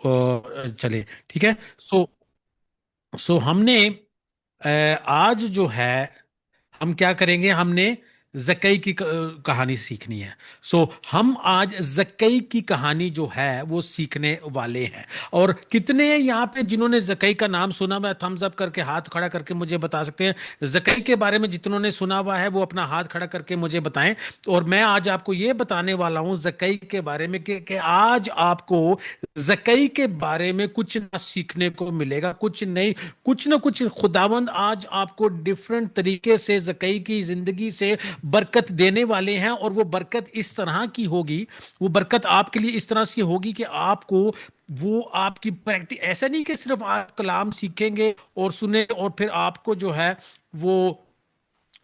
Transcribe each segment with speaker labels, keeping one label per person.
Speaker 1: चले, ठीक है। सो सो हमने आज जो है हम क्या करेंगे, हमने जक्कई की कहानी सीखनी है। सो हम आज जक्कई की कहानी जो है वो सीखने वाले हैं। और कितने यहाँ पे जिन्होंने जक्कई का नाम सुना, मैं थम्स अप करके हाथ खड़ा करके मुझे बता सकते हैं जक्कई के बारे में, जितनों ने सुना हुआ है वो अपना हाथ खड़ा करके मुझे बताएं। और मैं आज आपको ये बताने वाला हूँ जक्कई के बारे में कि आज आपको जक्कई के बारे में कुछ ना सीखने को मिलेगा, कुछ नहीं, कुछ ना कुछ खुदावंद आज आपको डिफरेंट तरीके से जकई की जिंदगी से बरकत देने वाले हैं। और वो बरकत इस तरह की होगी, वो बरकत आपके लिए इस तरह से होगी कि आपको वो आपकी प्रैक्टिस, ऐसा नहीं कि सिर्फ आप कलाम सीखेंगे और सुने और फिर आपको जो है वो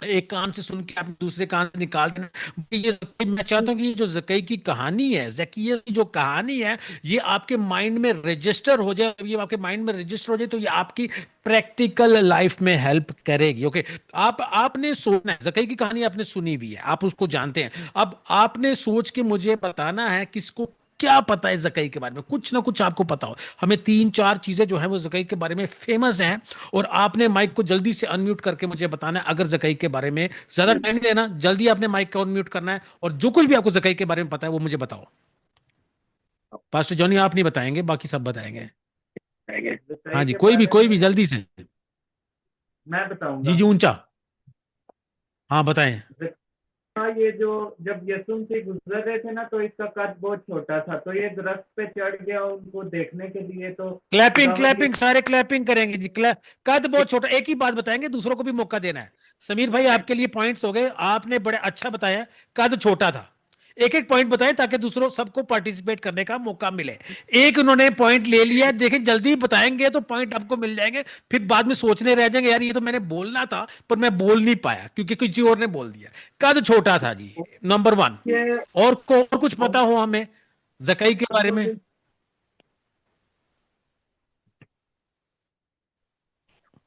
Speaker 1: एक कान से सुन के आप दूसरे कान से निकाल देना। ये मैं चाहता हूँ कि ये जो जकई की कहानी है, जकिया की जो कहानी है, ये आपके माइंड में रजिस्टर हो जाए। ये आपके माइंड में रजिस्टर हो जाए तो ये आपकी प्रैक्टिकल लाइफ में हेल्प करेगी। ओके, आप आपने सोचना है, जकई की कहानी आपने सुनी भी है, आप उसको जानते हैं। अब आपने सोच के मुझे बताना है किसको क्या पता है जकई के बारे में, कुछ ना कुछ आपको पता हो। हमें तीन चार चीजें जो है वो जकई के बारे में फेमस हैं, और आपने माइक को जल्दी से अनम्यूट करके मुझे बताना है। अगर जकई के बारे में ज्यादा टाइम नहीं लेना, जल्दी आपने माइक को अनम्यूट करना है, और जो कुछ भी आपको जकई के बारे में पता है वो मुझे बताओ। पास्टर जॉनी आप नहीं बताएंगे, बाकी सब बताएंगे।
Speaker 2: ईसाई
Speaker 1: हाँ जी,
Speaker 2: के बारे
Speaker 1: कोई
Speaker 2: में
Speaker 1: भी जल्दी से।
Speaker 2: मैं
Speaker 1: जी
Speaker 2: बताऊंगा।
Speaker 1: जी, ऊंचा। हाँ बताएं।
Speaker 2: हाँ, ये जो जब यीशु मसीह गुजर रहे थे ना, तो इसका कद बहुत छोटा था, तो ये दरख्त पे चढ़ गया उनको देखने के लिए। तो
Speaker 1: क्लैपिंग
Speaker 2: खुदावंद ये
Speaker 1: क्लैपिंग, सारे क्लैपिंग करेंगे जी। कद बहुत छोटा, एक ही बात बताएंगे, दूसरों को भी मौका देना है। समीर भाई आपके लिए पॉइंट्स हो गए, आपने बड़े अच्छा बताया, कद छोटा था। एक एक पॉइंट बताएं ताकि दूसरों सबको पार्टिसिपेट करने का मौका मिले। एक उन्होंने पॉइंट ले लिया, देखें जल्दी बताएंगे तो पॉइंट आपको मिल जाएंगे, फिर बाद में सोचने रह जाएंगे यार ये तो मैंने बोलना था पर मैं बोल नहीं पाया क्योंकि किसी और ने बोल दिया। कद छोटा था जी, नंबर वन।
Speaker 2: ये
Speaker 1: और कुछ पता हो हमें जकई के बारे में?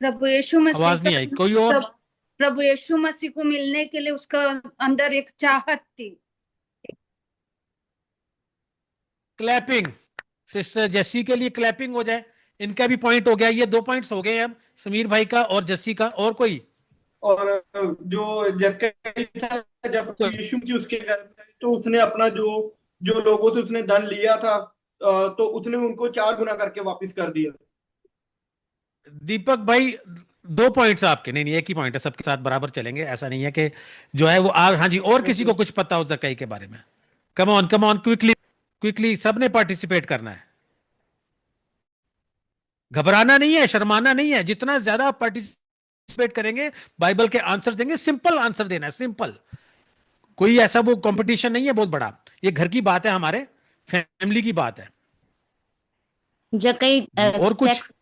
Speaker 3: प्रभु यीशु मसीह
Speaker 1: आवाज
Speaker 3: का
Speaker 1: नहीं आई, कोई और?
Speaker 3: प्रभु प्रभु यीशु मसीह को मिलने के लिए उसका अंदर एक चाहत थी।
Speaker 1: क्लैपिंग, सिस्टर जस्सी के लिए क्लैपिंग हो जाए। इनका भी पॉइंट हो गया, ये दो पॉइंट्स हो गए अब, समीर भाई का और जस्सी का। और कोई?
Speaker 4: और जो जक्कई था, जब
Speaker 1: कोई?
Speaker 4: यीशु की उसके घर में आई, तो उसने अपना जो जो लोगों से उसने धन लिया था, तो उसने उनको 4 गुना करके वापस कर दिया।
Speaker 1: दीपक भाई, दो पॉइंट्स आपके। नहीं नहीं, एक ही पॉइंट है, सबके साथ बराबर चलेंगे, ऐसा नहीं है कि जो है वो हाँ जी, और किसी को कुछ पता हो जकई के बारे में? कम ऑन, क्विकली क्विकली, सबने पार्टिसिपेट करना है। घबराना नहीं है, शर्माना नहीं है, जितना ज्यादा आप पार्टिसिपेट करेंगे बाइबल के आंसर देंगे। सिंपल आंसर देना है, सिंपल। कोई ऐसा वो कंपटीशन नहीं है बहुत बड़ा, ये घर की बात है, हमारे फैमिली की बात है।
Speaker 5: जकई
Speaker 1: जी, और कुछ?
Speaker 5: टैक्स।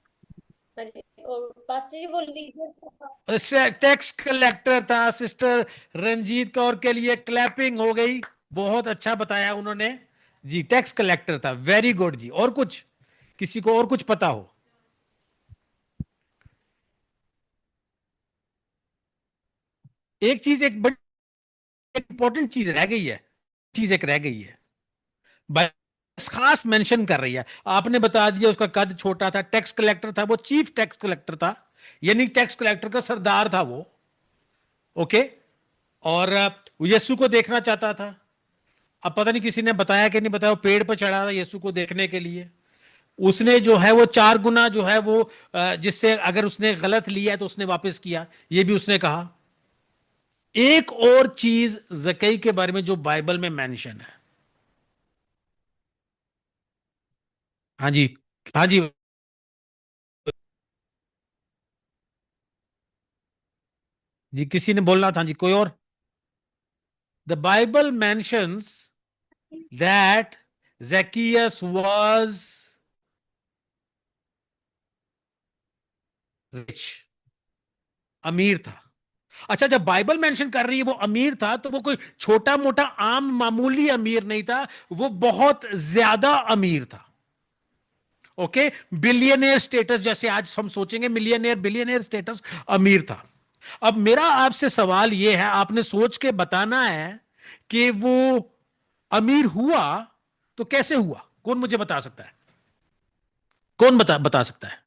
Speaker 5: और पास्टर जी वो लीडर।
Speaker 1: टैक्स कलेक्टर था। सिस्टर रंजीत कौर के लिए क्लैपिंग हो गई, बहुत अच्छा बताया उन्होंने जी। टैक्स कलेक्टर था, वेरी गुड जी। और कुछ, किसी को और कुछ पता हो? एक चीज, एक बड़ी इंपॉर्टेंट चीज रह गई है, चीज एक रह गई है, बस खास मेंशन कर रही है। आपने बता दिया उसका कद छोटा था, टैक्स कलेक्टर था, वो चीफ टैक्स कलेक्टर था, यानी टैक्स कलेक्टर का सरदार था वो। ओके। और यीशु को देखना चाहता था। अब पता नहीं किसी ने बताया कि नहीं बताया, वो पेड़ पर चढ़ा था यीशु को देखने के लिए। उसने जो है वो 4 गुना जो है वो जिससे अगर उसने गलत लिया है तो उसने वापस किया, ये भी उसने कहा। एक और चीज जकई के बारे में जो बाइबल में मेंशन है। हाँ जी, हाँ जी जी, किसी ने बोलना था जी, कोई और? The Bible mentions that Zacchaeus was rich, अमीर था। अच्छा, जब बाइबल मेंशन कर रही है वो अमीर था, तो वो कोई छोटा मोटा आम मामूली अमीर नहीं था, वो बहुत ज्यादा अमीर था। ओके, बिलियनियर स्टेटस, जैसे आज हम सोचेंगे मिलियनियर बिलियनियर स्टेटस, अमीर था। अब मेरा आपसे सवाल यह है, आपने सोच के बताना है कि वो अमीर हुआ तो कैसे हुआ, कौन मुझे बता सकता है? कौन बता सकता है?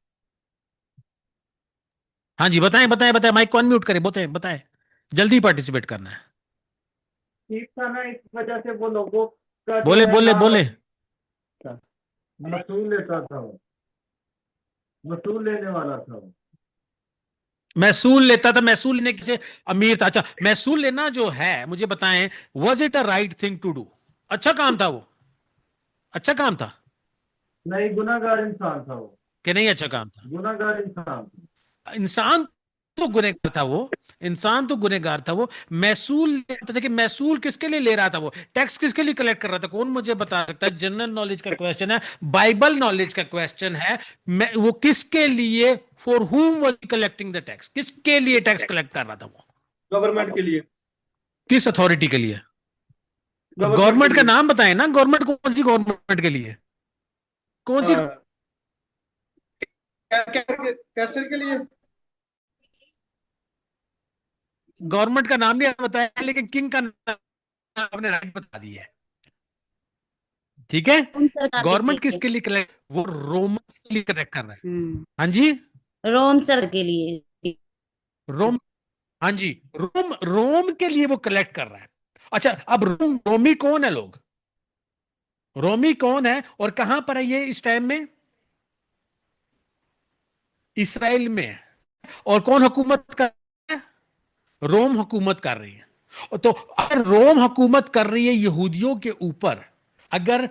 Speaker 1: हाँ जी, बताएं बताएं बताएं, माइक को अनम्यूट करें, बताएं बताएं, जल्दी पार्टिसिपेट करना है।
Speaker 2: ठीक था ना, इस वजह से वो लोगों का जो
Speaker 1: बोले
Speaker 2: है
Speaker 1: बोले
Speaker 2: नाम
Speaker 1: बोले।
Speaker 2: वसूल लेता था, वो वसूल लेने वाला था वो।
Speaker 1: महसूल लेता था, महसूल लेने किसे? अमीर था। अच्छा, महसूल लेना जो है, मुझे बताएं, was it a right thing to do? अच्छा काम था वो? अच्छा काम था
Speaker 2: नहीं, गुनाहगार इंसान था वो,
Speaker 1: कि नहीं? अच्छा काम था?
Speaker 2: गुनाहगार इंसान था।
Speaker 1: इंसान तो गुनहगार था वो, इंसान तो गुनहगार था वो। महसूल लेता था, कि महसूल किसके लिए ले रहा था वो? टैक्स किसके लिए कलेक्ट कर रहा था? कौन मुझे बता सकता है? जनरल नॉलेज का क्वेश्चन है, बाइबल नॉलेज का क्वेश्चन है। वो किसके लिए, फॉर हुम वाज कलेक्टिंग द टैक्स? किसके लिए टैक्स कलेक्ट कर रहा था वो?
Speaker 4: गवर्नमेंट के लिए।
Speaker 1: किस अथॉरिटी के लिए? अब
Speaker 4: गवर्नमेंट के
Speaker 1: गवर्नमेंट का
Speaker 4: लिए।
Speaker 1: नाम बताएं ना, गवर्नमेंट कौन सी गवर्नमेंट के लिए? कौन सी?
Speaker 4: कैसर के लिए।
Speaker 1: गवर्नमेंट का नाम नहीं बताया, लेकिन किंग का नाम आपने राइट बता दिया है। ठीक है।
Speaker 5: रोम सरकार के
Speaker 1: गवर्नमेंट
Speaker 5: लिए।
Speaker 1: किसके लिए कलेक्ट? वो रोमन्स के लिए कलेक्ट कर रहा है।
Speaker 5: हम्म।
Speaker 1: हाँ जी।
Speaker 5: रोम सर के लिए।
Speaker 1: रोम। हाँ जी। रोम, रोम के लिए वो कलेक्ट कर रहा है। अच्छा, अब रोमी कौन है लोग? रोमी कौन है और कहां पर है ये इस टाइम में? इसराइल में है। और कौन हुकूमत कर रहा है? रोम हुकूमत कर रही है। तो अगर रोम हुकूमत कर रही है यहूदियों के ऊपर, अगर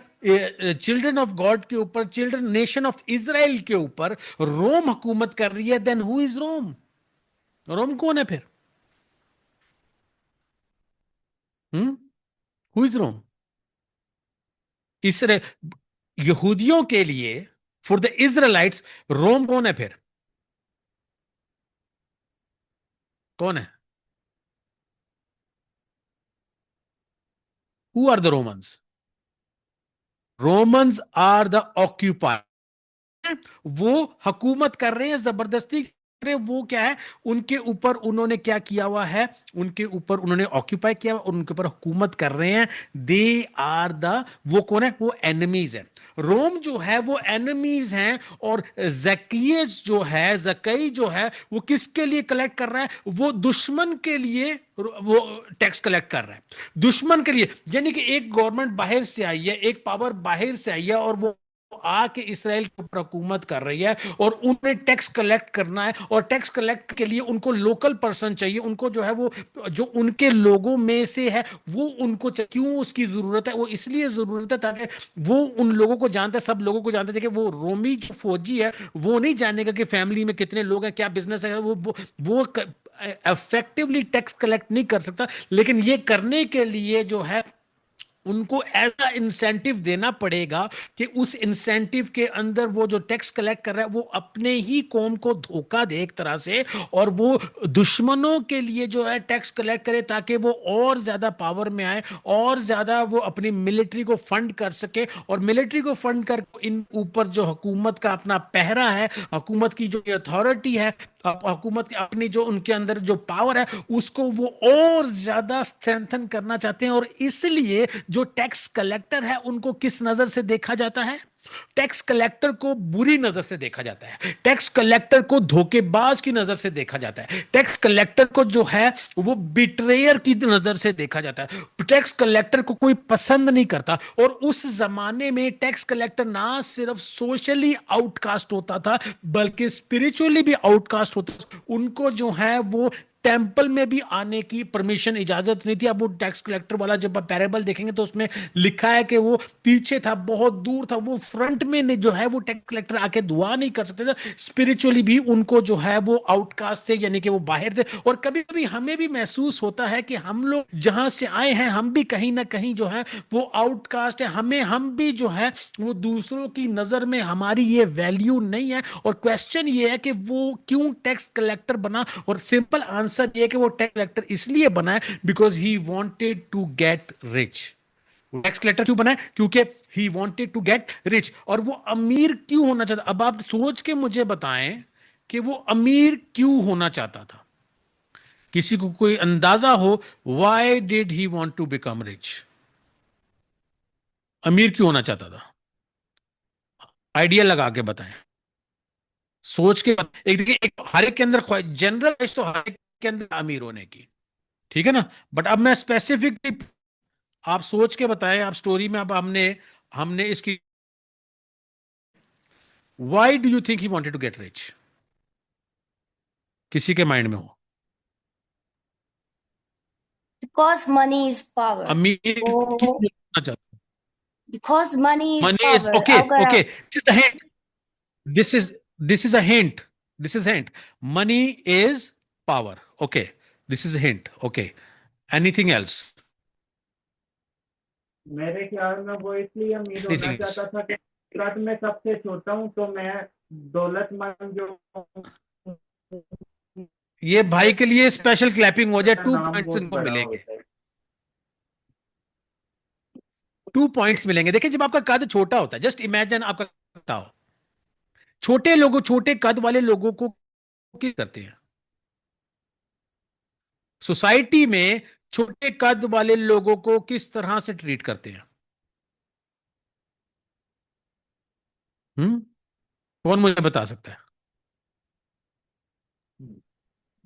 Speaker 1: चिल्ड्रन ऑफ गॉड के ऊपर, चिल्ड्रन नेशन ऑफ इजराइल के ऊपर रोम हुकूमत कर रही है, देन हु इज रोम? रोम कौन है फिर? Who is Rome? इसराइल, यहूदियों के लिए, फॉर द इजराइलाइट्स, रोम कौन है फिर? कौन है? Who are the Romans? Romans are the occupier. वो हुकूमत कर रहे हैं, जबरदस्ती कर रहे हैं। वो क्या है, उनके ऊपर उन्होंने क्या किया हुआ है? उनके ऊपर उन्होंने ऑक्यूपाई किया हुआ, उनके ऊपर हुकूमत कर रहे हैं। दे आर द, वो कौन है? वो एनिमीज है। रोम जो है वो एनिमीज हैं। और जकीयस जो है, जकई जो है, वो किसके लिए कलेक्ट कर रहा है? वो दुश्मन के लिए वो टैक्स कलेक्ट कर रहा है, दुश्मन के लिए। यानी कि एक गवर्नमेंट बाहर से आई है, एक पावर बाहर से आई है, और वो आके इसराइल के ऊपर हुकूमत कर रही है, और उन्हें टैक्स कलेक्ट करना है। और टैक्स कलेक्ट के लिए उनको लोकल पर्सन चाहिए, उनको जो है वो, जो उनके लोगों में से है, वो उनको क्यों उसकी जरूरत है? वो इसलिए जरूरत है ताकि वो उन लोगों को जानते, सब लोगों को जानते थे कि वो रोमी जो फौजी है, वो नहीं जानेगा कि फैमिली में कितने लोग हैं, क्या बिजनेस है। वो इफेक्टिवली टैक्स कलेक्ट नहीं कर सकता। लेकिन ये करने के लिए जो है, उनको ऐसा इंसेंटिव देना पड़ेगा कि उस इंसेंटिव के अंदर वो जो टैक्स कलेक्ट कर रहा है, वो अपने ही कौम को धोखा दे एक तरह से, और वो दुश्मनों के लिए जो है टैक्स कलेक्ट करे, ताकि वो और ज्यादा पावर में आए, और ज्यादा वो अपनी मिलिट्री को फंड कर सके। और मिलिट्री को फंड कर, इन ऊपर जो हुकूमत का अपना पहरा है, हुकूमत की जो अथॉरिटी है, हुकूमत की अपनी जो उनके अंदर जो पावर है, उसको वो और ज्यादा स्ट्रेंथन करना चाहते हैं। और इसलिए जो टैक्स कलेक्टर है, उनको किस नजर से देखा जाता है? टैक्स कलेक्टर को बुरी नजर से देखा जाता है, टैक्स कलेक्टर को धोखेबाज की नजर से देखा जाता है, टैक्स कलेक्टर को जो है वो बिट्रेयर की नजर से देखा जाता है। टैक्स कलेक्टर को कोई पसंद नहीं करता। और उस जमाने में टैक्स कलेक्टर ना सिर्फ सोशली आउटकास्ट होता था, बल्कि स्पिरिचुअली भी आउटकास्ट होता था। उनको जो है वो टेंपल में भी आने की परमिशन, इजाजत नहीं थी। अब वो टैक्स कलेक्टर वाला जब आप पैरेबल देखेंगे तो उसमें लिखा है कि वो पीछे था, बहुत दूर था, वो फ्रंट में नहीं, जो है वो टैक्स कलेक्टर आके दुआ नहीं कर सकते थे। स्पिरिचुअली भी उनको जो है वो आउटकास्ट थे, यानी कि वो बाहर थे। और कभी कभी हमें भी महसूस होता है कि हम लोग जहां से आए हैं, हम भी कहीं ना कहीं जो है वो आउटकास्ट है। हम भी जो है वो दूसरों की नजर में हमारी ये वैल्यू नहीं है। और क्वेश्चन ये है कि वो क्यों टैक्स कलेक्टर बना? और सिंपल आंसर ये है कि वो टैक्स कलेक्टर इसलिए बना है because he wanted to get rich. Tax collector क्यों बना है? क्योंकि he wanted to get rich. और वो अमीर क्यों होना चाहता? अब आप सोच के मुझे बताएं कि वो अमीर क्यों होना चाहता था। किसी को कोई अंदाजा हो, why did he want to become rich? अमीर क्यों होना चाहता था? आइडिया लगा के बताएं। सोच के एक देखिए, एक हर एक के अंदर जनरल तो हर एक के अंदर अमीर होने की, ठीक है ना। बट अब मैं स्पेसिफिकली, आप सोच के बताएं, आप स्टोरी में, अब हमने हमने इसकी, why do you think he wanted to get rich, किसी के माइंड में हो?
Speaker 6: Because money is power.
Speaker 1: अमीर क्यों
Speaker 6: Oh,
Speaker 1: बनना चाहते?
Speaker 6: because money is
Speaker 1: money is
Speaker 6: power.
Speaker 1: Okay,
Speaker 6: अगर
Speaker 1: ओके,
Speaker 6: आप
Speaker 1: this is a hint, this is this is a hint, this is hint, money is power, okay, this is hint, okay, anything else?
Speaker 2: मेरे ख्याल में वो इसलिए अमीर होना
Speaker 1: anything else?
Speaker 2: चाहता था कि कद में सबसे छोटा हूँ, तो मैं दौलतमंद जो
Speaker 1: ये भाई के लिए स्पेशल क्लैपिंग हो जाए,
Speaker 2: मेरा
Speaker 1: टू
Speaker 2: नाम
Speaker 1: पॉइंट्स
Speaker 2: बहुत
Speaker 1: इनको
Speaker 2: बड़ा हो
Speaker 1: मिलेंगे,
Speaker 2: जाए।
Speaker 1: 2 पॉइंट्स मिलेंगे। देखिए, जब आपका कद छोटा होता है, जस्ट इमेजिन आपका छोटा हो, छोटे लोगों, छोटे कद वाले लोगों को क्या करते हैं सोसाइटी में, छोटे कद वाले लोगों को किस तरह से ट्रीट करते हैं? हम्म, कौन मुझे बता सकता है?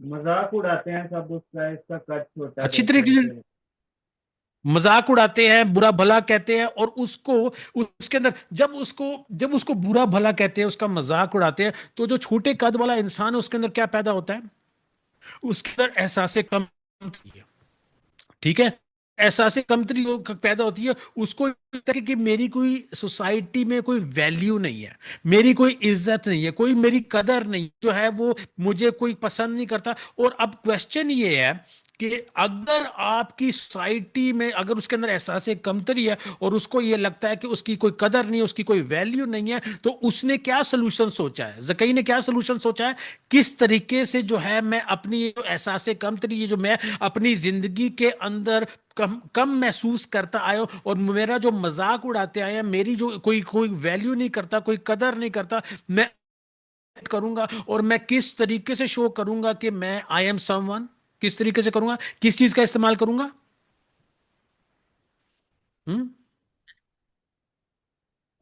Speaker 2: मजाक उड़ाते हैं सब उसका, इसका कद छोटा
Speaker 1: अच्छी
Speaker 2: रहता
Speaker 1: तरीके
Speaker 2: है
Speaker 1: से मजाक उड़ाते हैं, बुरा भला कहते हैं, और उसको, उसके अंदर जब उसको बुरा भला कहते हैं, उसका मजाक उड़ाते हैं, तो जो छोटे कद वाला इंसान है, उसके अंदर क्या पैदा होता है? उसके अंदर एहसास कम, ठीक है, एहसास कमतरी पैदा होती है। उसको लगता है कि मेरी कोई सोसाइटी में कोई वैल्यू नहीं है, मेरी कोई इज्जत नहीं है, कोई मेरी कदर नहीं जो है, वो मुझे कोई पसंद नहीं करता। और अब क्वेश्चन ये है कि अगर आपकी सोसाइटी में, अगर उसके अंदर एहसास कमतरी है, और उसको ये लगता है कि उसकी कोई कदर नहीं है, उसकी कोई वैल्यू नहीं है, तो उसने क्या सोल्यूशन सोचा है? जकई ने क्या सोल्यूशन सोचा है? किस तरीके से जो है मैं अपनी ये जो एहसास कमतरी, ये जो मैं अपनी जिंदगी के अंदर कम कम महसूस करता आया हूं, और मेरा जो मजाक उड़ाते आए हैं, मेरी जो कोई कोई वैल्यू नहीं करता, कोई कदर नहीं करता, मैं करूंगा, और मैं किस तरीके से शो करूंगा कि मैं आई एम समवन, किस तरीके से करूंगा, किस चीज का इस्तेमाल करूंगा? हम्म,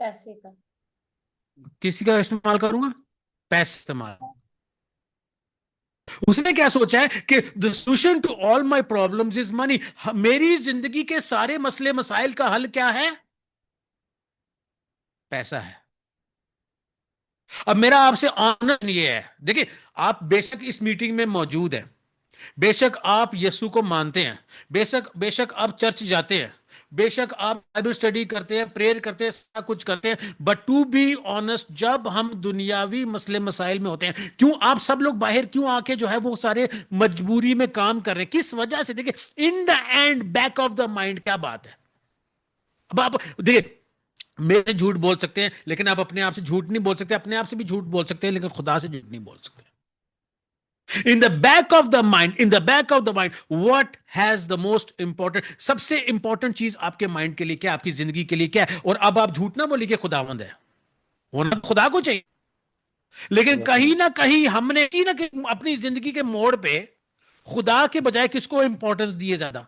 Speaker 5: पैसे का।
Speaker 1: किसी का इस्तेमाल करूंगा? पैसे इस्तेमाल। उसने क्या सोचा है कि the solution to all my problems is money, मेरी जिंदगी के सारे मसले मसाइल का हल क्या है? पैसा है। अब मेरा आपसे ऑनर ये है, देखिए, आप बेशक इस मीटिंग में मौजूद हैं, बेशक आप यीशु को मानते हैं, बेशक बेशक आप चर्च जाते हैं, बेशक आप बाइबल स्टडी करते हैं, प्रेयर करते हैं, सारा कुछ करते हैं, बट टू बी ऑनेस्ट, जब हम दुनियावी मसले मसाइल में होते हैं, क्यों आप सब लोग बाहर क्यों आके जो है वो सारे मजबूरी में काम कर रहे हैं? किस वजह से? देखिए, in the end, back of the mind क्या बात है? अब आप देखिए, मेरे से झूठ बोल सकते हैं, लेकिन आप अपने आप से झूठ नहीं बोल सकते, अपने आप से भी झूठ बोल सकते हैं, लेकिन खुदा से झूठ नहीं बोल सकते। In the back of the mind, in the back of the mind, what has the most important, सबसे इंपॉर्टेंट चीज आपके माइंड के लिए क्या, आपकी जिंदगी के लिए क्या है? और अब आप झूठ ना बोलिए कि खुदावंद है, होना तो खुदा को चाहिए, लेकिन कहीं ना कहीं हमने कहीं ना कहीं अपनी जिंदगी के मोड़ पे खुदा के बजाय किसको इंपॉर्टेंस दिए ज्यादा?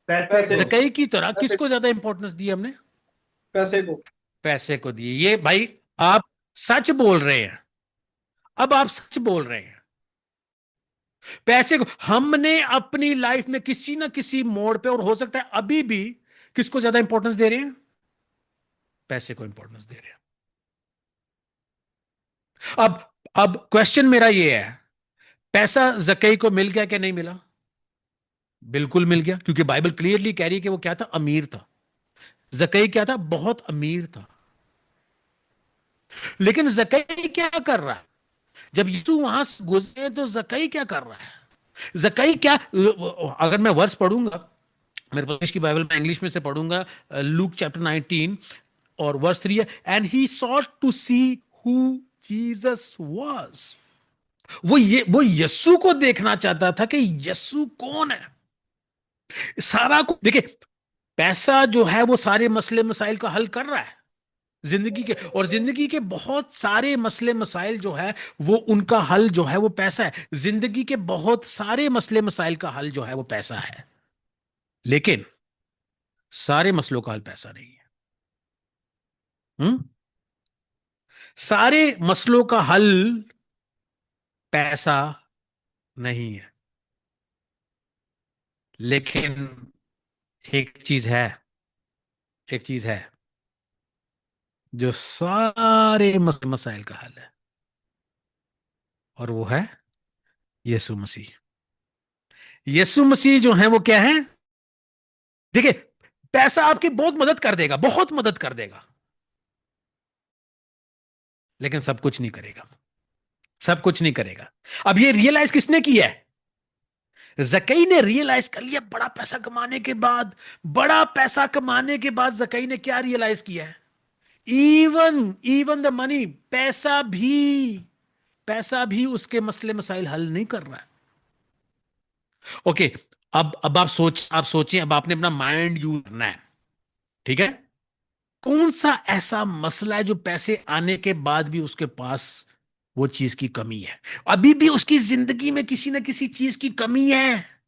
Speaker 2: पैसे को।
Speaker 1: जकई की तरह
Speaker 4: पैसे
Speaker 1: किसको ज्यादा इंपॉर्टेंस दी हमने?
Speaker 4: पैसे को।
Speaker 1: पैसे को दिए। ये भाई, आप सच बोल रहे हैं, अब आप सच बोल रहे हैं। पैसे को हमने अपनी लाइफ में किसी ना किसी मोड़ पे, और हो सकता है अभी भी, किसको ज्यादा इंपॉर्टेंस दे रहे हैं? पैसे को इंपॉर्टेंस दे रहे हैं। अब क्वेश्चन मेरा ये है, पैसा जकई को मिल गया क्या, नहीं मिला? बिल्कुल मिल गया, क्योंकि बाइबल क्लियरली कह रही है कि वो क्या था? अमीर था। जकई क्या था? बहुत अमीर था। लेकिन जकई क्या कर रहा है? जब यीशु वहां से गुजरे, तो जकई क्या कर रहा है? जकई क्या, अगर मैं वर्स पढ़ूंगा, मेरे पास की बाइबल में इंग्लिश में से पढ़ूंगा, लूक चैप्टर 19 और वर्स 3 है, and he sought to see who Jesus was. वो यीशु को देखना चाहता था कि यीशु कौन है। सारा को देखिए, पैसा जो है वो सारे मसले मसाइल का हल कर रहा है जिंदगी के, और जिंदगी के बहुत सारे मसले मसाइल जो है वो, उनका हल जो है वो पैसा है। जिंदगी के बहुत सारे मसले मसाइल का हल जो है वो पैसा है, लेकिन सारे मसलों का हल पैसा नहीं है। हम्म, सारे मसलों का हल पैसा नहीं है, लेकिन एक चीज है, एक चीज है जो सारे मसाइल का हल है, और वो है यीशु मसीह। यीशु मसीह जो है वो क्या है? देखिए, पैसा आपकी बहुत मदद कर देगा, बहुत मदद कर देगा, लेकिन सब कुछ नहीं करेगा, सब कुछ नहीं करेगा। अब ये रियलाइज किसने किया है? जकई ने रियलाइज कर लिया। बड़ा पैसा कमाने के बाद, बड़ा पैसा कमाने के बाद जकई ने क्या रियलाइज किया है? इवन इवन द मनी, पैसा भी उसके मसले मसाइल हल नहीं कर रहा है। ओके, अब आप सोचें, अब आपने अपना माइंड यूज करना है, ठीक है? कौन सा ऐसा मसला है जो पैसे आने के बाद भी उसके पास वो चीज की कमी है? अभी भी उसकी जिंदगी में किसी ना किसी चीज की कमी है।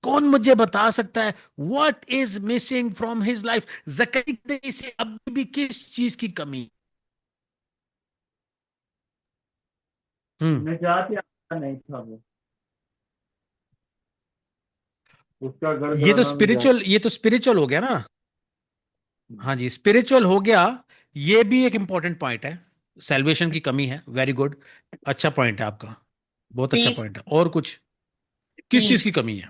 Speaker 1: कौन मुझे बता सकता है what is missing from his life? जकई से अभी भी किस चीज की कमी?
Speaker 2: निजात याफ्ता नहीं था वो, उसका गड़गड़ाना निजात।
Speaker 1: ये तो स्पिरिचुअल हो गया ना। हाँ जी, स्पिरिचुअल हो गया। ये भी एक इंपॉर्टेंट पॉइंट है, सैल्वेशन की कमी है। वेरी गुड, अच्छा पॉइंट है आपका, बहुत अच्छा
Speaker 7: पीस,
Speaker 1: पॉइंट है। और कुछ किस चीज
Speaker 7: पीस,
Speaker 1: की कमी है?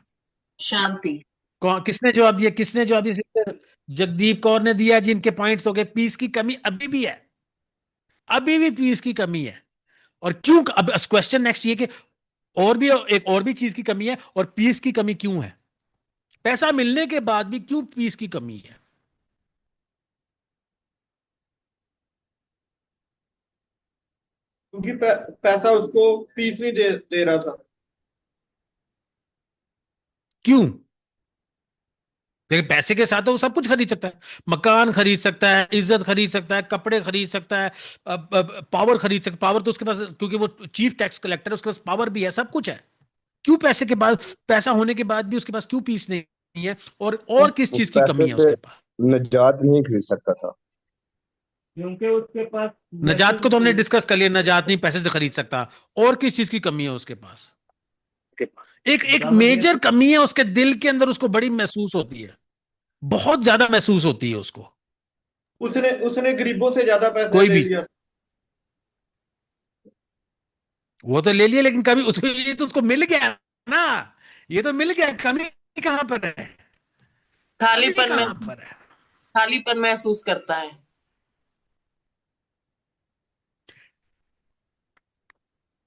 Speaker 7: शांति।
Speaker 1: कौन, किसने जवाब दिया? किसने जवाब दिया? सिस्टर जगदीप कौर ने दिया। जिनके पॉइंट्स हो गए, पीस की कमी अभी भी है, अभी भी पीस की कमी है। और क्यों? अब क्वेश्चन नेक्स्ट ये कि और भी, एक और भी चीज की कमी है, और पीस की कमी क्यों है? पैसा मिलने के बाद भी क्यों पीस की कमी है?
Speaker 4: क्योंकि पैसा उसको पीस नहीं दे रहा था।
Speaker 1: क्यों? देखिए, पैसे के साथ तो वो सब कुछ खरीद सकता है। मकान खरीद सकता है, इज्जत खरीद सकता है, कपड़े खरीद सकता है, पावर खरीद सकता है। पावर तो उसके पास, क्योंकि वो चीफ टैक्स कलेक्टर है, उसके पास पावर भी है, सब कुछ है। क्यों पैसे के बाद, पैसा होने के बाद भी उसके पास क्यों पीस नहीं है? और किस
Speaker 8: वो
Speaker 1: चीज की
Speaker 8: पैसे
Speaker 1: कमी है
Speaker 8: से
Speaker 1: उसके पास?
Speaker 8: निजात नहीं खरीद सकता था।
Speaker 2: क्योंकि उसके पास
Speaker 1: नजात को
Speaker 2: यीशु
Speaker 1: तो हमने
Speaker 2: मसीह।
Speaker 1: डिस्कस कर लिया, नजात नहीं पैसे से खरीद सकता। और किस चीज की कमी है उसके पास? एक एक
Speaker 2: खुदावंद
Speaker 1: मेजर
Speaker 2: यीशु
Speaker 1: कमी है उसके दिल के अंदर, उसको बड़ी महसूस होती है, बहुत ज्यादा महसूस होती है उसको।
Speaker 4: उसने उसने गरीबों से ज्यादा पैसा
Speaker 1: कोई
Speaker 4: ले
Speaker 1: भी,
Speaker 4: लिया।
Speaker 1: वो तो ले लिया, लेकिन कभी उसको, ये तो उसको मिल गया ना, ये तो मिल गया। कमी कहां पर है? कमी
Speaker 7: खालीपन में,
Speaker 1: कहां पर है?
Speaker 7: खालीपन महसूस करता है।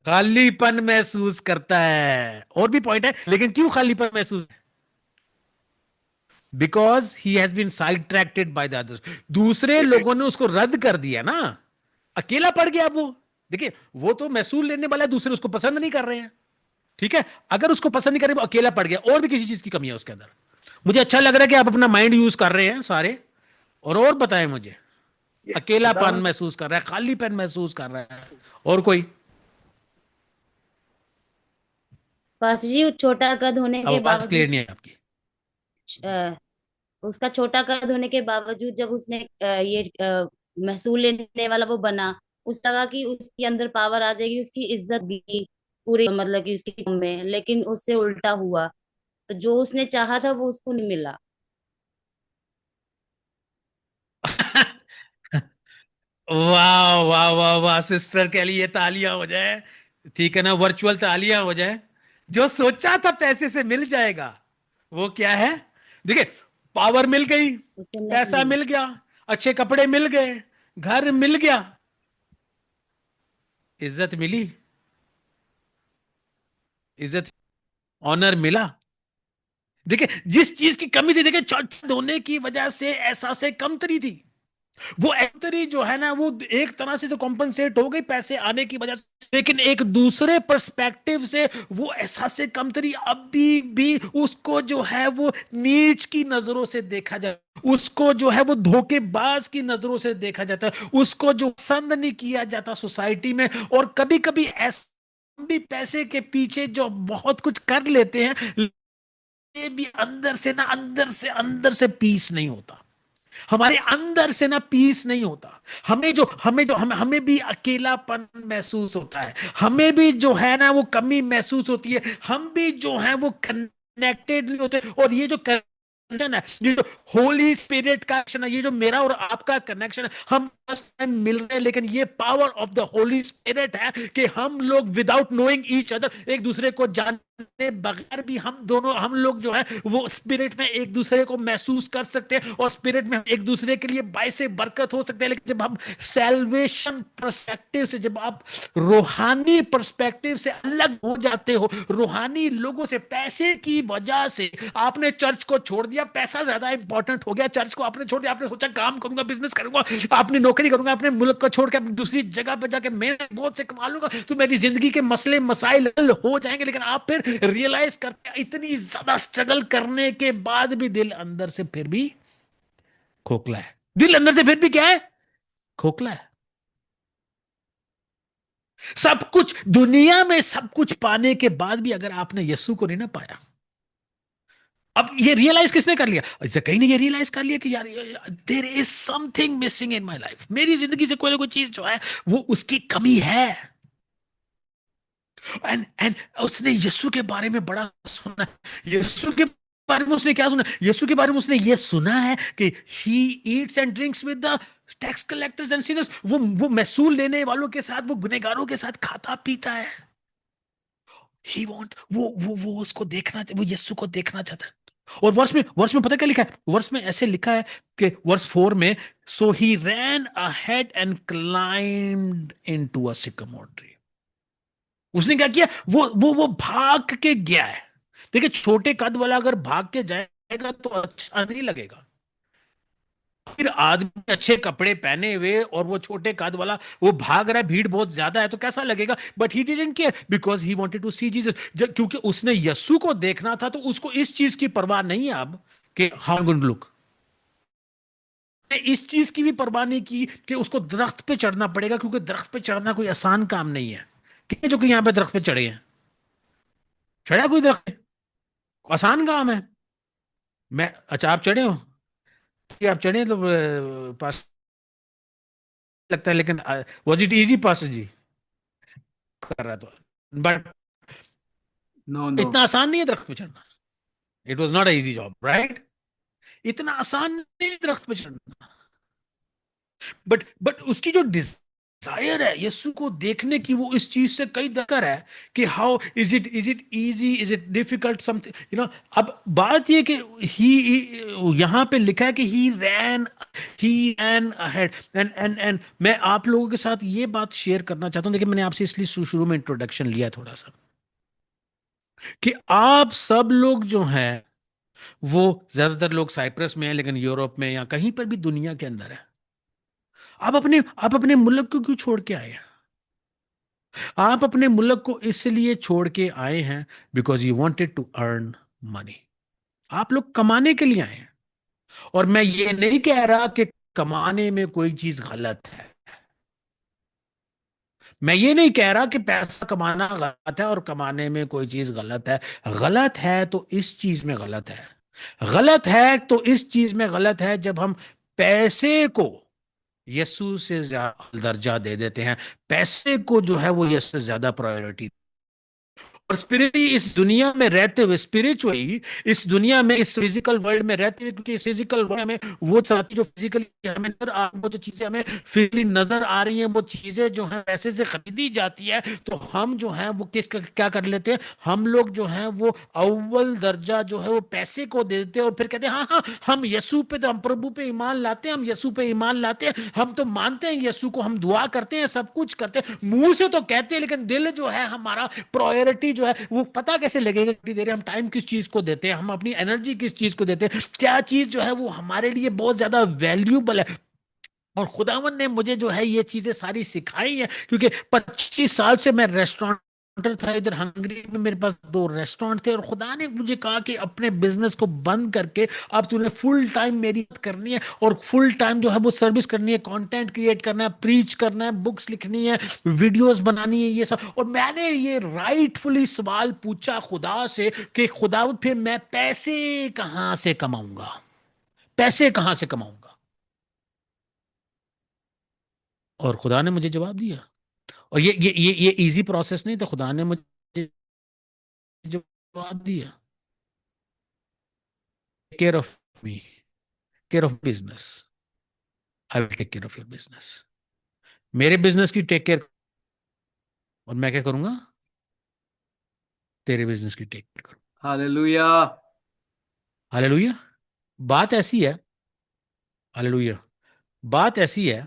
Speaker 1: खालीपन महसूस करता है। और भी पॉइंट है, लेकिन क्यों खालीपन महसूस? Because he has been sidetracked by the others. दूसरे लोगों ने उसको रद्द कर दिया ना, अकेला पड़ गया वो। देखिए, वो तो महसूल लेने वाला है, दूसरे उसको पसंद नहीं कर रहे हैं, ठीक है? अगर उसको पसंद नहीं कर रहे, वो अकेला पड़ गया। और भी किसी चीज की कमी है उसके अंदर। मुझे अच्छा लग रहा है कि आप अपना माइंड यूज कर रहे हैं सारे। और बताएं मुझे, अकेलापन
Speaker 2: खुदावंद
Speaker 1: महसूस कर रहा है, खालीपन महसूस कर रहा है, और कोई?
Speaker 9: पास जी छोटा कद होने
Speaker 1: अब
Speaker 9: के
Speaker 1: आवाज क्लियर
Speaker 9: बावजूद
Speaker 1: नहीं है आपकी।
Speaker 9: उसका छोटा कद होने के बावजूद जब उसने ये महसूल लेने वाला वो बना, उस लगा कि उसके अंदर पावर आ जाएगी, उसकी इज्जत भी पूरी मतलब कि उसकी कौम में, लेकिन उससे उल्टा हुआ। तो जो उसने चाहा था वो उसको नहीं मिला।
Speaker 1: वाह वाह वाह वाह, सिस्टर के लिए तालियां हो जाए, ठीक है ना? वर्चुअल तालियां हो जाए। जो सोचा था पैसे से मिल जाएगा, वो क्या है? देखिए, पावर मिल गई,
Speaker 9: उसे नहीं
Speaker 1: पैसा
Speaker 9: मिला।
Speaker 1: मिल गया, अच्छे कपड़े मिल गए, घर मिल गया, इज्जत मिली, इज्जत, ऑनर मिला। देखिए, जिस चीज की कमी थी, देखिए, चौथ होने की वजह से एहसास कमतरी थी। वो एंटरी जो है ना, वो एक तरह से तो कॉम्पनसेट हो गई पैसे आने की वजह से, लेकिन एक दूसरे पर्सपेक्टिव से वो एहसास कमतरी अभी भी उसको जो है वो नीच की नजरों से देखा जाता, उसको जो है वो धोखेबाज की नजरों से देखा जाता है, उसको जो पसंद नहीं किया जाता सोसाइटी में। और कभी कभी ऐसा भी पैसे के पीछे जो बहुत कुछ कर लेते हैं, ये भी अंदर से ना, अंदर से पीस नहीं होता। हमारे अंदर से ना पीस नहीं होता। हमें भी अकेलापन महसूस होता है, हमें भी जो है ना वो कमी महसूस होती है, हम भी जो है वो कनेक्टेड नहीं होते। और ये जो कनेक्शन है, ये जो होली स्पिरिट का कनेक्शन है, ये जो मेरा और आपका कनेक्शन है, हम फर्स्ट टाइम मिल रहे हैं, लेकिन ये power of the Holi spirit है कि हम लोग विदाउट नोइंग ईच अदर, एक दूसरे को जानने बगैर भी हम लोग जो है वो स्पिरिट में एक दूसरे को महसूस कर सकते हैं, और स्पिरिट में हम एक दूसरे के लिए बायसे बरकत हो सकते हैं। लेकिन जब हम सैल्वेशन पर्सपेक्टिव से, जब आप रूहानी पर्सपेक्टिव से अलग हो जाते हो, रूहानी लोगों से, पैसे की वजह से आपने चर्च को छोड़ दिया, पैसा ज्यादा इंपॉर्टेंट हो गया, चर्च को आपने छोड़ दिया, आपने सोचा काम करूंगा, बिजनेस करूंगा, आपने नौकरी करूंगा, अपने मुल्क को छोड़ के दूसरी जगह पर जाके मैं बहुत से कमा लूंगा, तो मेरी जिंदगी के मसले मसाइल हल हो जाएंगे। लेकिन आप फिर रियलाइज करते हैं इतनी ज्यादा स्ट्रगल करने के बाद भी दिल अंदर से फिर भी खोखला है। दिल अंदर से फिर भी क्या है? खोखला है। सब कुछ दुनिया में, सब कुछ पाने के बाद भी अगर आपने यीशु को नहीं ना पाया, अब ये रियलाइज किसने कर लिया? कहीं ने ये रियलाइज कर लिया कि यार there is something missing in my life, मेरी जिंदगी से कोई ना कोई चीज जो है वो उसकी कमी है। एंड उसने यीशु के बारे में बड़ा सुना। यीशु के बारे में उसने क्या सुना? यीशु के बारे में उसने ये सुना है कि he eats and drinks with the tax collectors and sinners, वो महसूल लेने वालों के साथ, वो गुनहगारों के साथ खाता पीता है। ही वांट वो उसको देखना, वो यीशु को देखना चाहता है। और वर्ष में पता क्या लिखा है? वर्ष में ऐसे लिखा है कि वर्ष 4 में, so he ran ahead and climbed into a sycamore tree. उसने क्या किया? वो भाग के गया है। देखिए, छोटे कद वाला अगर भाग के जाएगा तो अच्छा नहीं लगेगा। फिर आदमी अच्छे कपड़े पहने हुए और वो छोटे कद वाला वो भाग रहा है, भीड़ बहुत ज्यादा है, तो कैसा लगेगा? But he didn't care because he wanted to see Jesus. क्योंकि उसने यीशु को देखना था, तो उसको इस चीज की परवाह नहीं है अब कि हाउ गुड लुक। इस चीज की भी परवाह नहीं की कि उसको दरख्त पे चढ़ना पड़ेगा, क्योंकि दरख्त पे चढ़ना कोई आसान काम नहीं है। कितने जो कि यहां पे दरख्त पे चढ़े हैं? चढ़ा कोई दरख्त पे? आसान काम है। मैं, अच्छा आप चढ़े हो? आप चढ़े तो पास लगता है, लेकिन वाज इट इजी पास जी कर रहा तो, बट
Speaker 10: नो नो
Speaker 1: इतना आसान नहीं है दरख्त पे चढ़ना। It was not a easy job, right? इतना आसान नहीं है दरख्त पे चढ़ना। बट उसकी जो डिजायर है यीशु को देखने की, वो इस चीज से कई दरकर है कि how is it easy, is it difficult, something अब बात ये कि ही, यहां पे लिखा है कि ही रैन अहेड। एंड मैं आप लोगों के साथ ये बात शेयर करना चाहता हूं। देखिए, मैंने आपसे इसलिए शुरू में इंट्रोडक्शन लिया थोड़ा सा, कि आप सब लोग जो हैं वो, ज्यादातर लोग साइप्रस में हैं, लेकिन यूरोप में या कहीं पर भी दुनिया के अंदर है। आप अपने मुल्क को क्यों छोड़ के आए हैं? आप अपने मुल्क को इसलिए छोड़ के आए हैं because you wanted to earn money. आप लोग कमाने के लिए आए हैं। और मैं ये नहीं कह रहा कि कमाने में कोई चीज गलत है। मैं ये नहीं कह रहा कि पैसा कमाना गलत है और कमाने में कोई चीज गलत है। गलत है तो इस चीज में गलत है। गलत है तो इस चीज में गलत है जब हम पैसे को यीशु से ज्यादा दर्जा दे देते हैं, पैसे को जो है वो यीशु से ज्यादा प्रायोरिटी। और स्पिरिचुअली इस दुनिया में रहते हुए, स्पिरिचुअली इस दुनिया में, इस फिजिकल वर्ल्ड में रहते हुए, क्योंकि इस फिजिकल वर्ल्ड में वो साथी जो फिजिकली हमें नजर आ, वो जो चीजें हमें फिजिकली नजर आ रही हैं, वो चीजें जो हैं पैसे से खरीदी जाती है, तो हम जो हैं वो क्या कर लेते हैं? हम लोग जो हैं वो अव्वल दर्जा जो है वो पैसे को दे देते हैं, और फिर कहते हैं हाँ हाँ हम यीशु पे, तो हम प्रभु पे ईमान लाते हैं, हम यीशु पे ईमान लाते हैं, हम तो मानते हैं यीशु को, हम दुआ करते हैं, सब कुछ करते हैं, मुंह से तो कहते हैं, लेकिन दिल जो है हमारा, प्रायोरिटी जो है वो पता कैसे लगेगा कितनी देर हम टाइम किस चीज को देते हैं, हम अपनी एनर्जी किस चीज को देते हैं, क्या चीज जो है वो हमारे लिए बहुत ज्यादा वैल्यूबल है। और खुदावन ने मुझे जो है ये चीजें सारी सिखाई है, क्योंकि 25 साल से मैं रेस्टोरेंट था इधर हंगरी में, मेरे पास 2 रेस्टोरेंट थे, और खुदा ने मुझे कहा कि अपने बिजनेस को बंद करके अब तूने फुल टाइम मेरी बात करनी है, और फुल टाइम जो है वो सर्विस करनी है, कंटेंट क्रिएट करना है, प्रीच करना है, बुक्स लिखनी है, वीडियोस बनानी है, ये सब। और मैंने ये राइटफुली सवाल पूछा खुदा से कि खुदा फिर मैं पैसे कहां से कमाऊंगा? पैसे कहां से कमाऊंगा? और खुदा ने मुझे जवाब दिया। और ये इजी प्रोसेस नहीं था, खुदा ने मुझे जवाब दिया, care of me, care of business, I will take care of your business. मेरे बिजनेस की टेक केयर, और मैं क्या करूंगा, तेरे बिजनेस की टेक केयर करूंगा।
Speaker 10: हालेलुया।
Speaker 1: हालेलुया। बात ऐसी है, हालेलुया, बात ऐसी है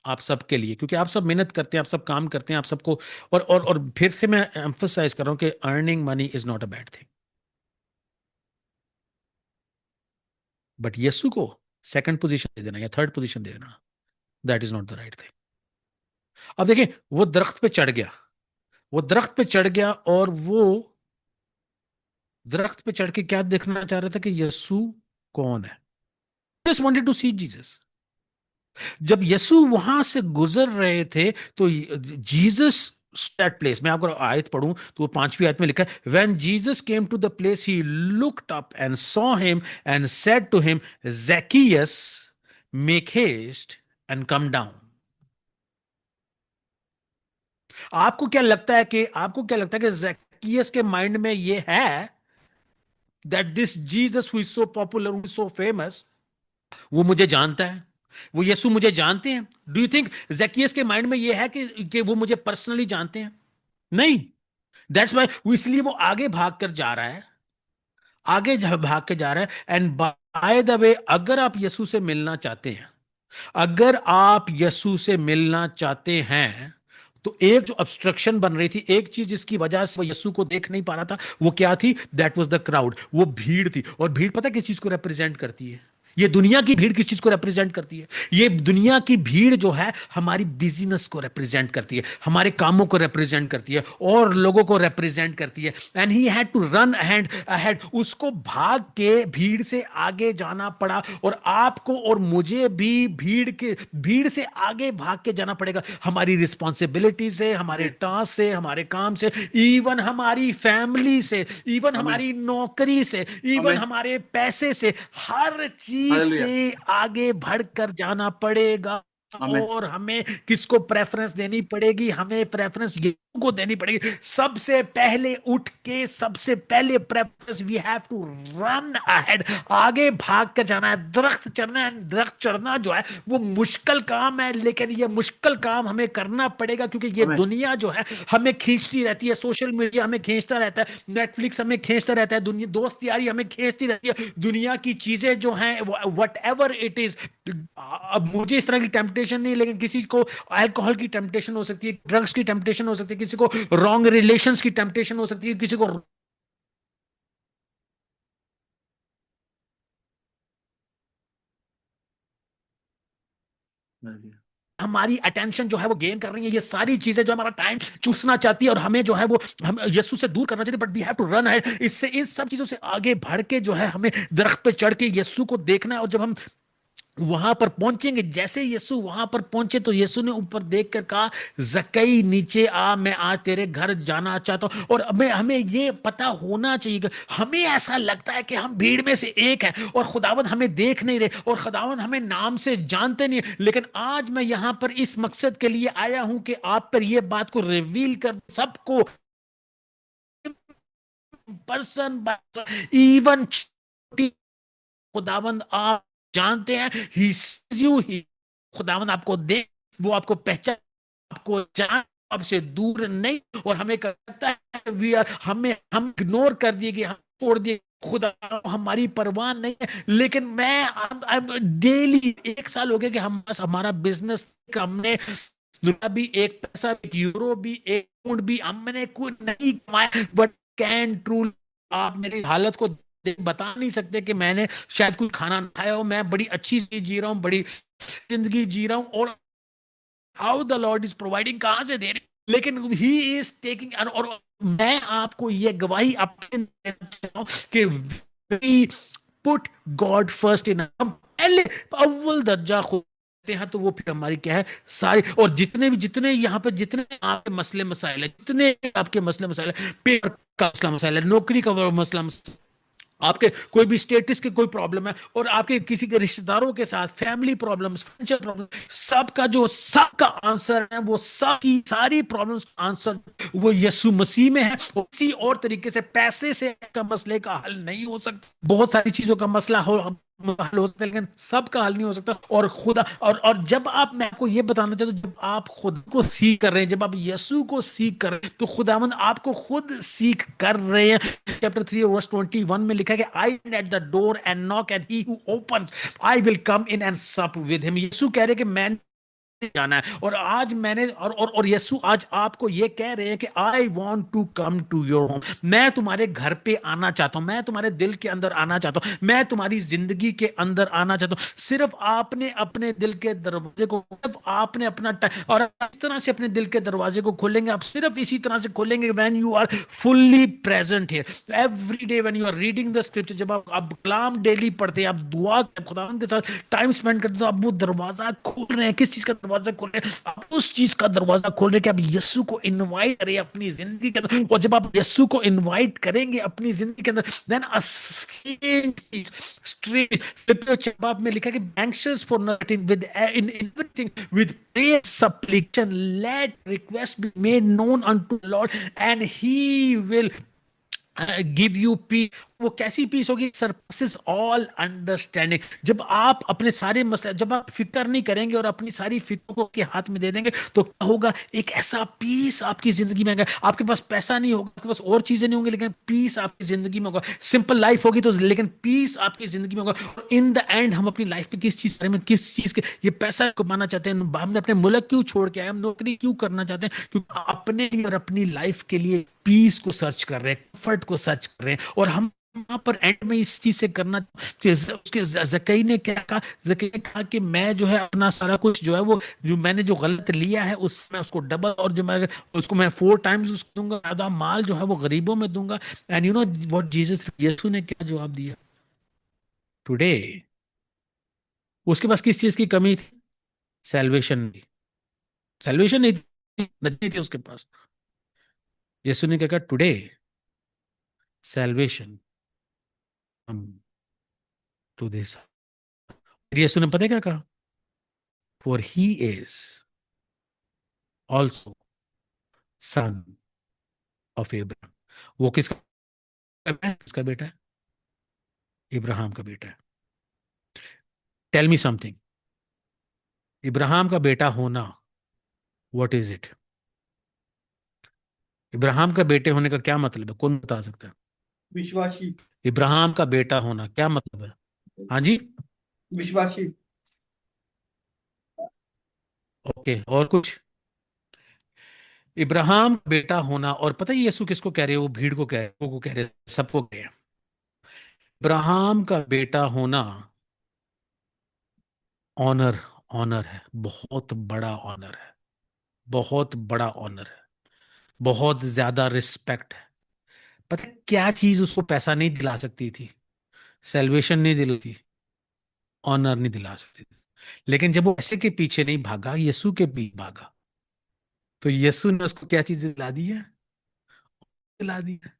Speaker 1: आप सबके लिए, क्योंकि आप सब मेहनत करते हैं, आप सब काम करते हैं, आप सबको, और फिर से मैं एम्फसाइज कर रहा हूं कि earning money is not a bad thing, but यीशु को सेकंड पोजीशन दे देना या थर्ड पोजीशन दे देना, that is not the right thing. अब देखिए, वो दरख्त पे चढ़ गया, वो दरख्त पे चढ़ गया, और वो दरख्त पे चढ़ के क्या देखना चाह रहा था कि यीशु कौन है। Just wanted to see Jesus. जब यीशु वहां से गुजर रहे थे तो जीसस दैट प्लेस, मैं आपको आयत पढ़ूं तो वो 5वीं आयत में लिखा है, when Jesus came to the place he looked up and saw him and said to him, Zacchaeus make haste and come down. आपको क्या लगता है कि ज़ैकेयस के माइंड में ये है that this Jesus who is so popular, who is so famous, वो मुझे जानता है, वो यीशु मुझे जानते हैं? डू यू थिंक ज़ैकेयस के माइंड में ये है कि वो मुझे पर्सनली जानते हैं? नहीं। दैट्स वाई वो, इसलिए वो आगे भाग कर जा रहा है, आगे भाग के जा रहा है। एंड बाय द वे, अगर आप यीशु से मिलना चाहते हैं, अगर आप यीशु से मिलना चाहते हैं, तो एक जो ऑब्स्ट्रक्शन बन रही थी, एक चीज जिसकी वजह से वो यीशु को देख नहीं पा रहा था, वो क्या थी? दैट वाज द क्राउड, वो भीड़ थी। और भीड़ पता किस चीज को रिप्रेजेंट करती है? ये दुनिया की भीड़ किस चीज को रिप्रेजेंट करती है? ये दुनिया की भीड़ जो है हमारी बिजनेस को रिप्रेजेंट करती है, हमारे कामों को रिप्रेजेंट करती है, और लोगों को रिप्रेजेंट करती है। And he had to run ahead, उसको भाग के भीड़ से आगे जाना पड़ा। और आपको और मुझे भी भीड़ से आगे भाग के जाना पड़ेगा, हमारी रिस्पॉन्सिबिलिटी से, हमारे टास्क से, हमारे काम से, इवन हमारी फैमिली से, इवन हमारी नौकरी से, इवन हमारे पैसे से, हर चीज से आगे बढ़कर जाना पड़ेगा। और हमें किसको प्रेफरेंस देनी पड़ेगी? हमें प्रेफरेंस यीशु को देनी पड़ेगी। सबसे पहले उठ के, सबसे पहले preference, we have to run ahead, आगे भाग कर जाना है। दरख्त चढ़ना है, दरख्त चढ़ना जो है वो मुश्किल काम है, लेकिन ये मुश्किल काम हमें करना पड़ेगा, क्योंकि ये दुनिया जो है हमें खींचती रहती है, सोशल मीडिया हमें खींचता रहता है, नेटफ्लिक्स हमें खींचता रहता है, दुनिया दोस्त यारी हमें खींचती रहती है, दुनिया की चीजें जो हैं, वट एवर इट इज। अब मुझे इस तरह की टेम्पटेशन नहीं, लेकिन किसी को अल्कोहल की टेम्पटेशन हो सकती है, ड्रग्स की टेम्पटेशन हो सकती है, किसी को रॉन्ग रिलेशंस की टेम्पटेशन हो सकती है, किसी को हमारी अटेंशन जो है वो गेन कर रही है। ये सारी चीजें जो हमारा टाइम चूसना चाहती है, और हमें जो है वो हम यीशु से दूर करना चाहते हैं, but we have to run ahead. इससे, इन सब चीजों से आगे बढ़ के जो है हमें दरख्त पे चढ़ के यीशु को देखना है। और जब हम वहां पर पहुंचेंगे, जैसे यीशु वहां पर पहुंचे, तो यीशु ने ऊपर देखकर कहा, ज़क्कई नीचे आ, मैं आज तेरे घर जाना चाहता हूं। और हमें ये पता होना चाहिए, हमें ऐसा लगता है कि हम भीड़ में से एक हैं, और खुदावंद हमें देख नहीं रहे, और खुदावंद हमें नाम से जानते नहीं। लेकिन आज मैं यहां पर इस मकसद के लिए आया हूं कि आप पर यह बात को रिवील कर सबको, पर्सन इवन खुदावंद आप जानते हैं, ही सीज यू, ही खुदावंद आपको देख, वो आपको पहचान, आपको जान, आपसे दूर नहीं। और हमें करता है वी आर, हम इग्नोर कर दिए कि हम छोड़ दिए, खुदा हमारी परवाह नहीं है। लेकिन मैं डेली 1 साल हो गया कि हम बस हमारा बिजनेस, हमने भी एक पैसा, एक यूरो भी, एक पाउंड भी हमने कुछ नहीं कमाया, बट कैन ट्रू, आप मेरी हालत को बता नहीं सकते कि मैंने शायद कोई खाना ना खाया हो, मैं बड़ी अच्छी जिंदगी जी रहा हूँ, बड़ी जिंदगी जी रहा हूँ, और how the Lord is providing, कहां से दे रहे, लेकिन ही इज टेकिंग। और मैं आपको ये गवाही अपने देना चाहता हूं कि पुट गॉड फर्स्ट इन, हम पहले अव्वल दर्जा खुद हैं, तो वो फिर हमारी क्या है सारी। और जितने यहाँ पे जितने आपके मसले मसाइल है, जितने आपके मसले मसाइल है, पेपर का मसला मसाइल है, नौकरी का मसला, आपके कोई भी स्टेटस के कोई प्रॉब्लम है, और आपके किसी के रिश्तेदारों के साथ फैमिली प्रॉब्लम्स, फाइनेंशियल प्रॉब्लम, सबका आंसर है, वो सबकी सारी प्रॉब्लम्स का आंसर वो यीशु मसीह में है। किसी और तरीके से, पैसे से का मसले का हल नहीं हो सकता। बहुत सारी चीजों का मसला हल हो सकता है, लेकिन सबका हल नहीं हो सकता। और खुदा और जब आप, मैं आपको ये बताना चाहता हूं, जब आप खुद को सीख कर रहे हैं, जब आप यीशु को सीख कर रहे हैं, तो खुदावन आपको खुद सीख कर रहे हैं। चैप्टर 3 वर्स 21 में लिखा है कि I at the door and knock and he who opens I will come in and sup with him. यीशु कह रहे हैं कि मैं जाना है, और आज मैंने और यीशु आज आपको ये कह रहे हैं कि I want to come to your home. मैं तुम्हारे घर पे आना चाहता हूं, मैं तुम्हारे दिल के अंदर आना चाहता हूं, मैं तुम्हारी जिंदगी के अंदर आना चाहता हूं। सिर्फ आपने अपने दिल के दरवाजे को, सिर्फ आपने अपना और इस तरह से अपने दिल के दरवाजे को खोलेंगे, आप सिर्फ इसी तरह से खोलेंगे when you are fully present here every day, when you are reading the scripture. जब आप कलाम डेली पढ़ते हैं, आप दुआ खुदा के साथ टाइम स्पेंड करते हैं, तो आप वो दरवाजा खोल रहे हैं। किस चीज का दरवाजा खोल रहे हैं? आप उस चीज का दरवाजा खोल रहे हैं कि आप यीशु को इनवाइट करें अपनी जिंदगी के अंदर। और जब आप यीशु को इनवाइट करेंगे अपनी जिंदगी के अंदर, देन अ स्ट्रेट जवाब में लिखा है कि anxious for nothing, with in everything with prayer supplication let request be made known unto the Lord and he will give you peace. वो कैसी पीस होगी? Surpasses all understanding. जब आप अपने सारे मसले, जब आप फिक्र नहीं करेंगे और अपनी सारी फिक्र को के हाथ में दे देंगे, तो क्या होगा? एक ऐसा पीस आपकी जिंदगी में आएगा। आपके पास पैसा नहीं होगा, आपके पास और चीजें नहीं होंगी, लेकिन पीस आपकी जिंदगी में होगा। सिंपल लाइफ होगी तो, लेकिन पीस आपकी जिंदगी में होगा। इन द एंड हम अपनी लाइफ में किस चीज के ये पैसा कमाना चाहते हैं? हमने अपने मुल्क क्यों छोड़ के आए? हम नौकरी क्यों करना चाहते हैं? क्योंकि अपने लिए और अपनी लाइफ के लिए पीस को सर्च कर रहे हैं, कंफर्ट को सर्च कर रहे हैं। और हम वहां पर एंड में इस चीज से करना कि उसके जकई ने क्या कहा? जकई ने कहा कि मैं जो है अपना सारा कुछ जो है, वो जो मैंने जो गलत लिया है उसमें उसको डबल, और जो मैं उसको मैं 4 टाइम्स उसको दूंगा, आधा माल जो है वो गरीबों में दूंगा। And you know what Jesus, यीशु ने क्या जवाब दिया? टुडे उसके पास किस चीज की कमी थी? सैल्वेशन की। सैल्वेशन नहीं थी, नहीं थी उसके पास। यीशु ने क्या कहा? Today salvation to this. यीशु ने पता है क्या कहा? For he is also son of Ibrahim. वो किसका बेटा है? इब्राहिम का बेटा है। टेल मी समथिंग, इब्राहिम का बेटा होना, व्हाट इज इट? इब्राहिम का बेटे होने का क्या मतलब है? कौन बता सकता है?
Speaker 4: विश्वासी।
Speaker 1: इब्राहिम का बेटा होना क्या मतलब है? हाँ जी,
Speaker 4: विश्वासी।
Speaker 1: ओके, और कुछ? इब्राहिम का बेटा होना, और पता है यीशु किसको कह रहे हो? वो भीड़ को कह रहे, सबको कह रहे हैं। इब्राहिम का बेटा होना ऑनर, ऑनर है, बहुत बड़ा ऑनर है, बहुत बड़ा ऑनर है, बहुत ज्यादा रिस्पेक्ट है। पता है क्या चीज उसको पैसा नहीं दिला सकती थी? सेल्वेशन नहीं दिलाती, ऑनर नहीं दिला सकती थी। लेकिन जब वो पैसे के पीछे नहीं भागा, यीशु के पीछे भागा, तो यीशु ने उसको क्या चीज दिला दी है? दिला दी है,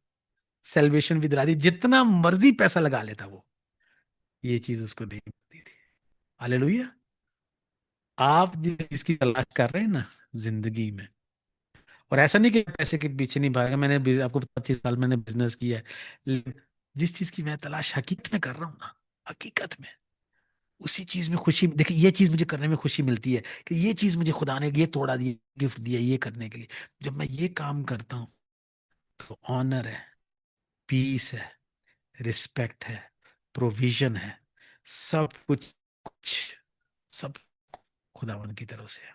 Speaker 1: सेल्वेशन भी दिला दी। जितना मर्जी पैसा लगा लेता वो, ये चीज उसको नहीं मिलती थी। हालेलुया। आप जिस चीज की तलाश कर रहे हैं ना जिंदगी में, और ऐसा नहीं कि पैसे के पीछे नहीं भागा, मैंने आपको 25 साल मैंने बिजनेस किया है, लेकिन जिस चीज की मैं तलाश हकीकत में कर रहा हूं ना, हकीकत में उसी चीज में खुशी, देखिए ये चीज मुझे करने में खुशी मिलती है कि ये चीज मुझे खुदा ने ये तोड़ा दिया, गिफ्ट दिया ये करने के लिए। जब मैं ये काम करता हूं तो ऑनर है, पीस है, रिस्पेक्ट है, प्रोविजन है, सब कुछ सब खुदावन की तरफ से है।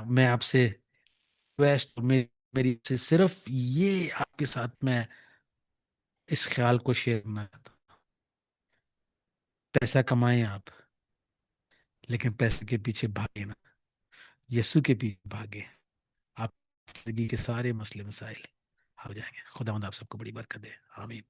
Speaker 1: मैं आपसे रिक्वेस्ट, मेरी से सिर्फ ये आपके साथ मैं इस ख्याल को शेयर करना चाहता हूं। पैसा कमाएं आप, लेकिन पैसे के पीछे भागे ना, यीशु के पीछे भागे। आप जिंदगी के सारे मसले मसाइल हो जाएंगे। खुदावंद आप सबको बड़ी बरकत दे। आमीन।